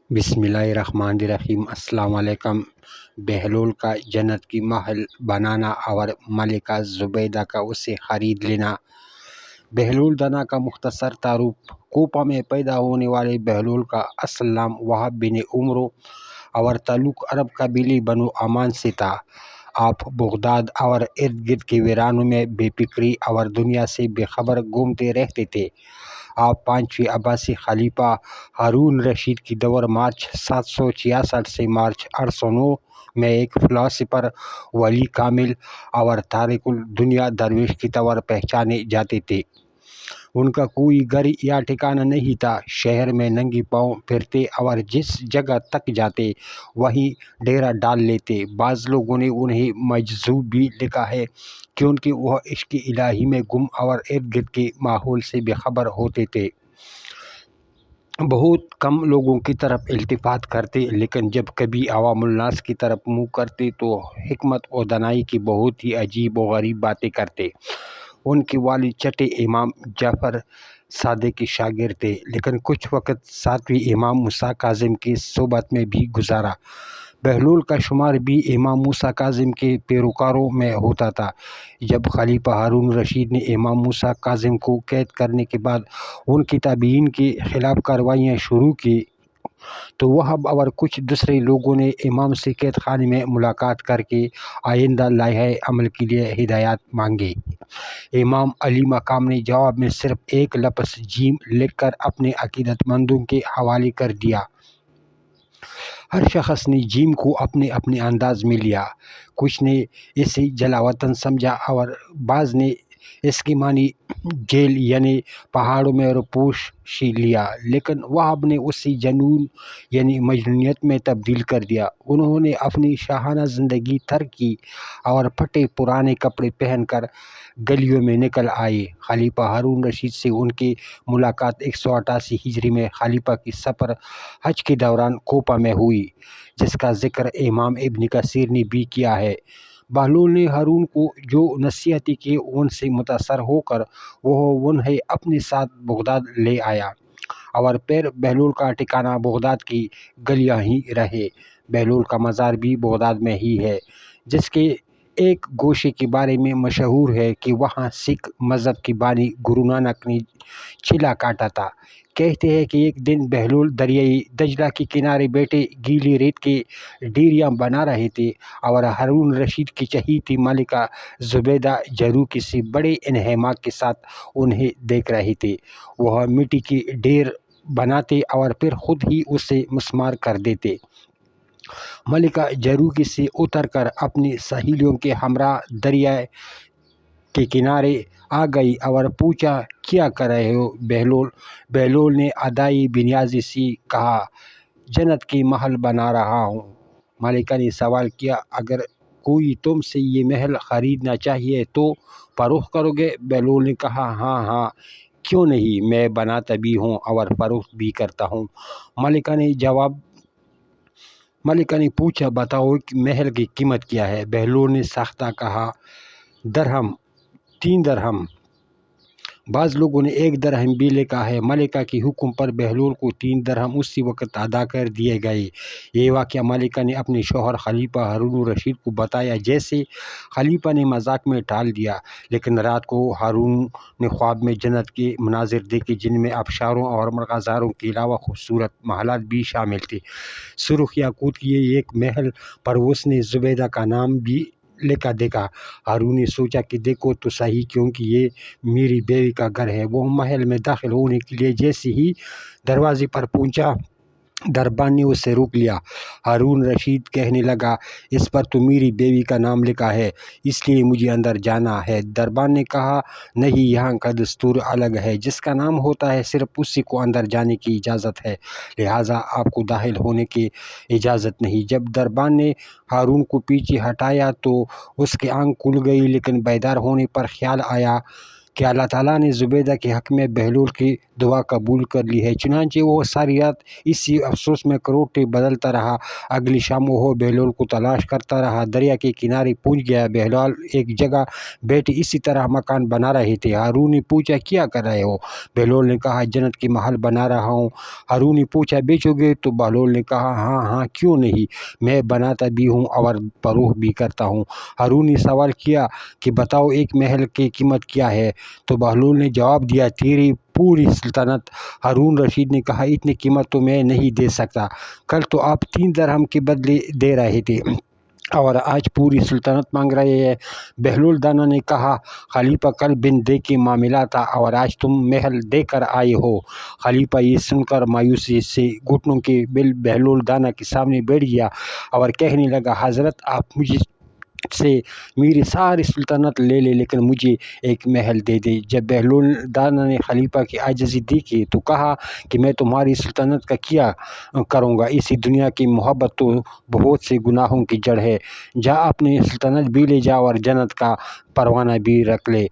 بسم اللہ الرحمن الرحیم۔ السلام علیکم۔ بہلول کا جنت کی محل بنانا اور ملکہ زبیدہ کا اسے خرید لینا۔ بہلول دنا کا مختصر تعارف۔ کوپہ میں پیدا ہونے والے بہلول کا اصل نام وہب بن عمرو اور تعلق عرب قبیلے بنو امان سے تھا۔ آپ بغداد اور ارد گرد کے ویرانوں میں بے فکری اور دنیا سے بے خبر گھومتے رہتے تھے۔ آپ پانچویں عباسی خلیفہ ہارون رشید کی دور مارچ 766 سے مارچ 809 میں ایک فلاسفر، ولی کامل اور تارک الدنیا درویش کے طور پہچانے جاتے تھے۔ ان کا کوئی گھر یا ٹھکانہ نہیں تھا، شہر میں ننگے پاؤں پھرتے اور جس جگہ تک جاتے وہیں ڈیرا ڈال لیتے۔ بعض لوگوں نے انہیں مجذوب بھی لکھا ہے کیونکہ وہ عشق الہی میں گم اور ارد گرد کے ماحول سے بے خبر ہوتے تھے۔ بہت کم لوگوں کی طرف التفات کرتے، لیکن جب کبھی عوام الناس کی طرف منہ کرتے تو حکمت و دانائی کی بہت ہی عجیب و غریب باتیں کرتے۔ ان کے والد چھٹے امام جعفر صادق کے شاگرد تھے، لیکن کچھ وقت ساتویں امام موسیٰ کاظم کی صحبت میں بھی گزارا۔ بہلول کا شمار بھی امام موسیٰ کاظم کے پیروکاروں میں ہوتا تھا۔ جب خلیفہ ہارون رشید نے امام موسیٰ کاظم کو قید کرنے کے بعد ان کے تابعین کے خلاف کارروائیاں شروع کی تو وہب اور کچھ دوسرے لوگوں نے امام سے قید خانے میں ملاقات کر کے آئندہ لائحہ عمل کے لیے ہدایات مانگے۔ امام علی مقام نے جواب میں صرف ایک لفظ جیم لکھ کر اپنے عقیدت مندوں کے حوالے کر دیا۔ ہر شخص نے جیم کو اپنے اپنے انداز میں لیا۔ کچھ نے اسے جلاوطن سمجھا اور بعض نے اس کے معنی جیل یعنی پہاڑوں میں روپوشی لیا، لیکن وہب نے اسے جنون یعنی مجنونیت میں تبدیل کر دیا۔ انہوں نے اپنی شاہانہ زندگی ترک کی اور پھٹے پرانے کپڑے پہن کر گلیوں میں نکل آئے۔ خلیفہ ہارون رشید سے ان کی ملاقات 188 ہجری میں خلیفہ کی سفر حج کے دوران کوپہ میں ہوئی، جس کا ذکر امام ابن کثیر نے بھی کیا ہے۔ بہلول نے ہارون کو جو نصیحتیں کی ان سے متاثر ہو کر وہ انہیں اپنے ساتھ بغداد لے آیا اور پھر بہلول کا ٹھکانہ بغداد کی گلیاں ہی رہے۔ بہلول کا مزار بھی بغداد میں ہی ہے، جس کے ایک گوشے کے بارے میں مشہور ہے کہ وہاں سکھ مذہب کے بانی گرو نانک نے چلا کاٹا تھا۔ کہتے ہیں کہ ایک دن بہلول دریائے دجلہ کے کنارے بیٹھے گیلی ریت کے ڈیریاں بنا رہے تھے اور ہارون رشید کی چہیتی ملکہ زبیدہ جروکی سے بڑے انہماک کے ساتھ انہیں دیکھ رہے تھے۔ وہ مٹی کے ڈھیر بناتے اور پھر خود ہی اسے مسمار کر دیتے۔ ملکہ جروکی سے اتر کر اپنی سہیلیوں کے ہمراہ دریا کے کنارے آ گئی اور پوچھا، کیا کر رہے ہو بہلول نے ادائی بنیازی سے کہا، جنت کی محل بنا رہا ہوں۔ ملکہ نے سوال کیا، اگر کوئی تم سے یہ محل خریدنا چاہیے تو فروخت کرو گے؟ بہلول نے کہا، ہاں ہاں، کیوں نہیں، میں بناتا بھی ہوں اور فروخت بھی کرتا ہوں۔ ملکہ نے پوچھا، بتاؤ کہ محل کی قیمت کیا ہے؟ بہلول نے ساختہ کہا، درہم، 3 درہم۔ بعض لوگوں نے 1 درہم بھی لکھا ہے۔ ملکہ کے حکم پر بہلول کو 3 درہم اسی وقت ادا کر دیے گئے۔ یہ واقعہ ملکہ نے اپنے شوہر خلیفہ ہارون رشید کو بتایا، جسے خلیفہ نے مذاق میں ٹال دیا، لیکن رات کو ہارون نے خواب میں جنت کے مناظر دیکھے جن میں آبشاروں اور مرغزاروں کے علاوہ خوبصورت محلات بھی شامل تھے۔ سرخ یاقوت کے ایک محل پر اس نے زبیدہ کا نام بھی لکھا دیکھا۔ ہارون نے سوچا کہ دیکھو تو صحیح، کیونکہ یہ میری بیوی کا گھر ہے۔ وہ محل میں داخل ہونے کے لیے جیسے ہی دروازے پر پہنچا، دربان نے اسے روک لیا۔ ہارون رشید کہنے لگا، اس پر تو میری بیوی کا نام لکھا ہے، اس لیے مجھے اندر جانا ہے۔ دربان نے کہا، نہیں، یہاں کا دستور الگ ہے، جس کا نام ہوتا ہے صرف اسی کو اندر جانے کی اجازت ہے، لہٰذا آپ کو داخل ہونے کی اجازت نہیں۔ جب دربان نے ہارون کو پیچھے ہٹایا تو اس کی آنکھ کھل گئی، لیکن بیدار ہونے پر خیال آیا کہ اللہ تعالیٰ نے زبیدہ کے حق میں بہلول کی دعا قبول کر لی ہے۔ چنانچہ وہ ساری رات اسی افسوس میں کروٹیں بدلتا رہا۔ اگلی شام وہ بہلول کو تلاش کرتا رہا، دریا کے کنارے پہنچ گیا۔ بہلول ایک جگہ بیٹھے اسی طرح مکان بنا رہے تھے۔ ہارون نے پوچھا کیا کر رہے ہو؟ بہلول نے کہا جنت کی محل بنا رہا ہوں۔ ہارون نے پوچھا بیچو گے؟ تو بہلول نے کہا ہاں ہاں کیوں نہیں، میں بناتا بھی ہوں اور فروخت بھی کرتا ہوں۔ ہارون نے سوال کیا کہ بتاؤ ایک محل کی قیمت کیا ہے؟ تو بہلول نے جواب دیا تیری پوری سلطنت۔ ہارون رشید نے کہا اتنی قیمت تو میں نہیں دے سکتا، کل تو آپ 3 درہم کے بدلے دے رہے تھے اور آج پوری سلطنت مانگ رہے ہیں۔ بہلول دانا نے کہا خلیفہ کل بن دے کے معاملہ تھا اور آج تم محل دے کر آئے ہو۔ خلیفہ یہ سن کر مایوسی سے گھٹنوں کے بل بہلول دانا کے سامنے بیٹھ گیا اور کہنے لگا حضرت آپ مجھ سے میری ساری سلطنت لے لے لیکن مجھے ایک محل دے دے۔ جب بہلول دانا نے خلیفہ کی عاجزی دیکھی تو کہا کہ میں تمہاری سلطنت کا کیا کروں گا، اسی دنیا کی محبت تو بہت سے گناہوں کی جڑ ہے، جا اپنی سلطنت بھی لے جا اور جنت کا پروانہ بھی رکھ لے۔